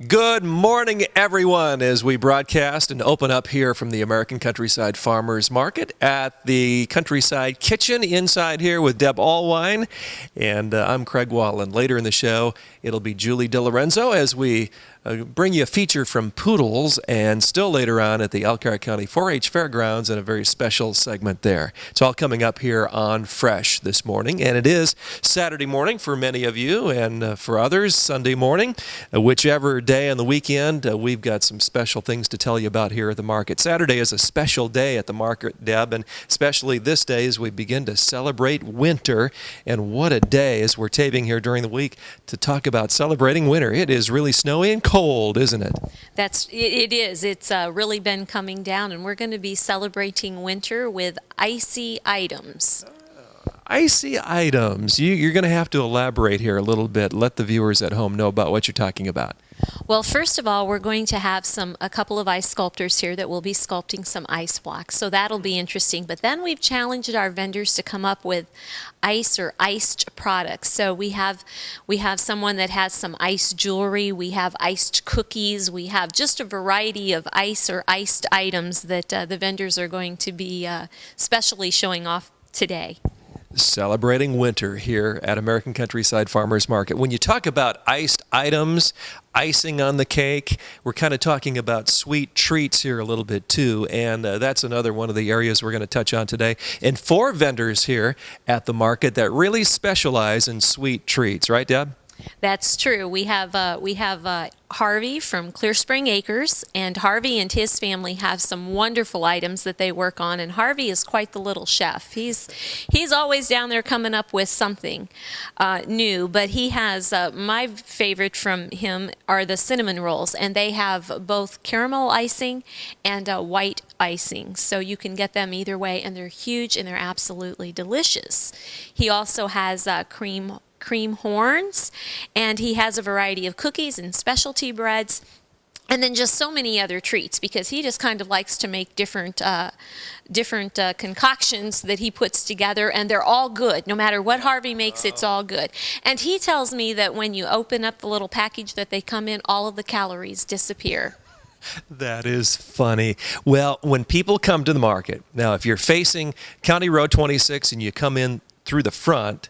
Good morning, everyone, as we broadcast and open up here from the American Countryside Farmers Market at the Countryside Kitchen inside here with Deb Allwine. And I'm Craig Wallen. Later in the show, it'll be Julie DiLorenzo as we bring you a feature from Poodles, and still later on at the Elkhart County 4-H Fairgrounds and a very special segment there. It's all coming up here on Fresh this morning, and it is Saturday morning for many of you, and for others, Sunday morning. Whichever day on the weekend, we've got some special things to tell you about here at the market. Saturday is a special day at the market, Deb, and especially this day as we begin to celebrate winter. And what a day as we're taping here during the week to talk about celebrating winter. It is really snowy and cold, isn't it? It is. It's really been coming down, and we're going to be celebrating winter with icy items. Icy items. You're going to have to elaborate here a little bit. Let the viewers at home know about what you're talking about. Well, first of all, we're going to have a couple of ice sculptors here that will be sculpting some ice blocks, so that'll be interesting. But then we've challenged our vendors to come up with ice or iced products. So we have someone that has some ice jewelry, we have iced cookies, we have just a variety of ice or iced items that the vendors are going to be specially showing off today. Celebrating winter here at American Countryside Farmers Market. When you talk about iced items, icing on the cake, we're kind of talking about sweet treats here a little bit too, and that's another one of the areas we're going to touch on today. And 4 vendors here at the market that really specialize in sweet treats, right, Deb? That's true. We have Harvey from Clear Spring Acres, and Harvey and his family have some wonderful items that they work on. And Harvey is quite the little chef. He's always down there coming up with something new. But he has my favorite from him are the cinnamon rolls, and they have both caramel icing and white icing, so you can get them either way, and they're huge and they're absolutely delicious. He also has cream horns, and he has a variety of cookies and specialty breads, and then just so many other treats, because he just kind of likes to make different concoctions that he puts together, and they're all good. No matter what Harvey makes, it's all good. And he tells me that when you open up the little package that they come in, all of the calories disappear. That is funny. Well, when people come to the market, now if you're facing County Road 26 and you come in through the front,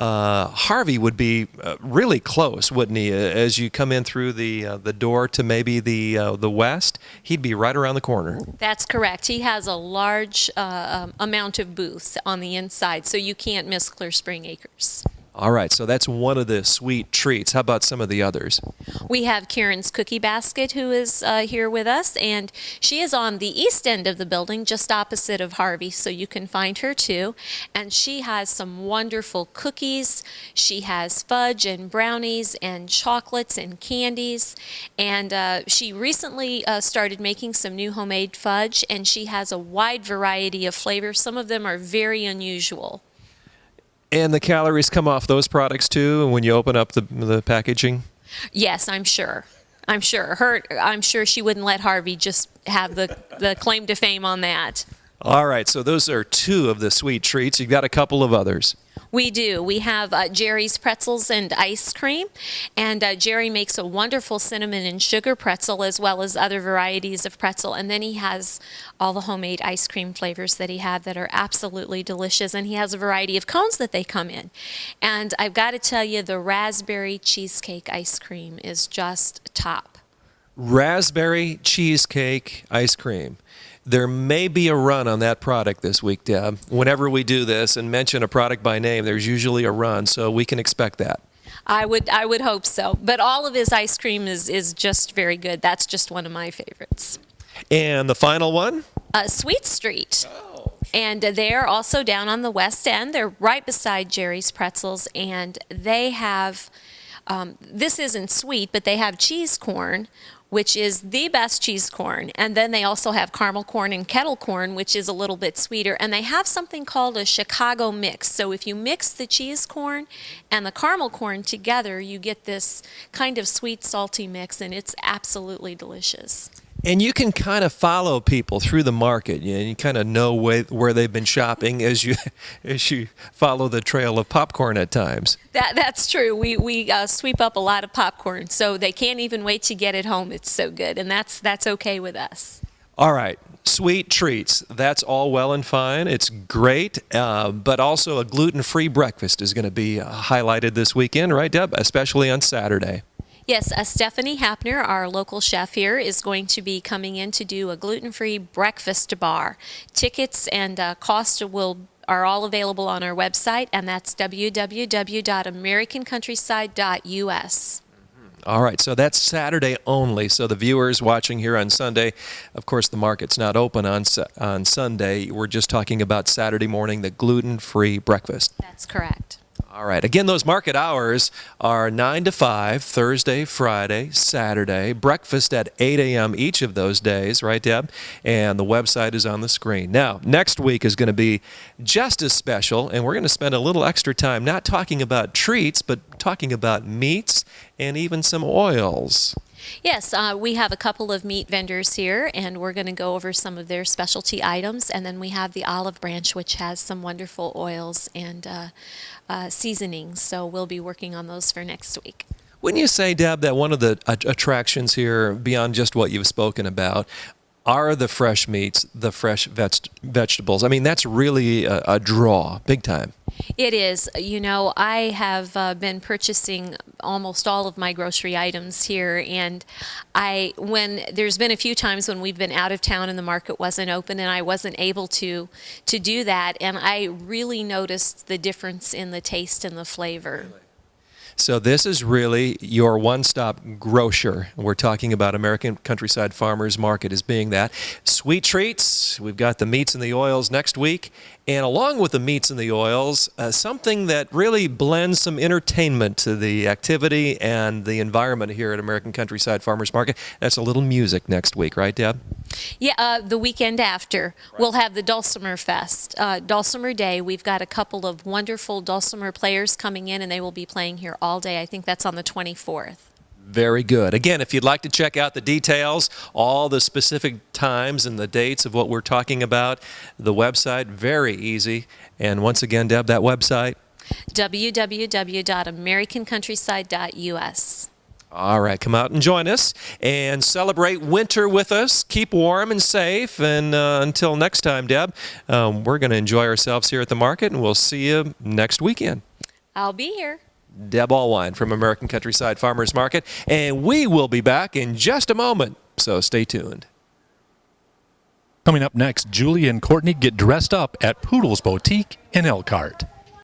Harvey would be really close, wouldn't he? As you come in through the door to maybe the west, he'd be right around the corner. That's correct. He has a large amount of booths on the inside, so you can't miss Clear Spring Acres. All right, so that's one of the sweet treats. How about some of the others? We have Karen's Cookie Basket, who is here with us, and she is on the east end of the building, just opposite of Harvey, so you can find her too. And she has some wonderful cookies. She has fudge and brownies and chocolates and candies, and she recently started making some new homemade fudge, and she has a wide variety of flavors. Some of them are very unusual. And the calories come off those products too when you open up the packaging? Yes, I'm sure. I'm sure she wouldn't let Harvey just have the claim to fame on that. All right, so those are 2 of the sweet treats. You've got a couple of others. We do. We have Jerry's Pretzels and Ice Cream, and Jerry makes a wonderful cinnamon and sugar pretzel as well as other varieties of pretzel, and then he has all the homemade ice cream flavors that he had that are absolutely delicious, and he has a variety of cones that they come in. And I've got to tell you, the raspberry cheesecake ice cream is just top. Raspberry cheesecake ice cream. There may be a run on that product this week, Deb. Whenever we do this and mention a product by name, there's usually a run, so we can expect that. I would hope so. But all of his ice cream is just very good. That's just one of my favorites. And the final one? Sweet Street. And they're also down on the west end. They're right beside Jerry's Pretzels, and they have, this isn't sweet, but they have cheese corn, which is the best cheese corn. And then they also have caramel corn and kettle corn, which is a little bit sweeter. And they have something called a Chicago mix. So if you mix the cheese corn and the caramel corn together, you get this kind of sweet, salty mix, and it's absolutely delicious. And you can kind of follow people through the market. You kind of know where they've been shopping as you follow the trail of popcorn at times. That's true. We sweep up a lot of popcorn, so they can't even wait to get it home. It's so good, and that's okay with us. All right. Sweet treats. That's all well and fine. It's great, but also a gluten-free breakfast is going to be highlighted this weekend, right, Deb? Especially on Saturday. Yes, Stephanie Hapner, our local chef here, is going to be coming in to do a gluten-free breakfast bar. Tickets and cost are all available on our website, and that's www.americancountryside.us. All right, so that's Saturday only. So the viewers watching here on Sunday, of course, the market's not open on Sunday. We're just talking about Saturday morning, the gluten-free breakfast. That's correct. All right. Again, those market hours are 9 to 5, Thursday, Friday, Saturday. Breakfast at 8 a.m. each of those days, right, Deb? And the website is on the screen. Now, next week is going to be just as special, and we're going to spend a little extra time not talking about treats, but talking about meats and even some oils. Yes, we have a couple of meat vendors here, and we're going to go over some of their specialty items. And then we have the Olive Branch, which has some wonderful oils and seasonings. So we'll be working on those for next week. Wouldn't you say, Deb, that one of the attractions here, beyond just what you've spoken about, are the fresh meats, the fresh vegetables? I mean, that's really a draw, big time. It is. You know, I have been purchasing almost all of my grocery items here, and when there's been a few times when we've been out of town and the market wasn't open and I wasn't able to do that, and I really noticed the difference in the taste and the flavor. So this is really your one-stop grocer. We're talking about American Countryside Farmers Market as being that. Sweet treats, we've got the meats and the oils next week. And along with the meats and the oils, something that really blends some entertainment to the activity and the environment here at American Countryside Farmers Market. That's a little music next week, right, Deb? Yeah, the weekend after, we'll have the Dulcimer Fest. Dulcimer Day, we've got a couple of wonderful dulcimer players coming in, and they will be playing here all day. I think that's on the 24th. Very good. Again, if you'd like to check out the details, all the specific times and the dates of what we're talking about, the website, very easy. And once again, Deb, that website? www.americancountryside.us. All right, come out and join us and celebrate winter with us. Keep warm and safe. And until next time, Deb, we're going to enjoy ourselves here at the market, and we'll see you next weekend. I'll be here. Deb Allwine from American Countryside Farmers Market, and we will be back in just a moment, so stay tuned. Coming up next, Julie and Courtney get dressed up at Poodle's Boutique in Elkhart.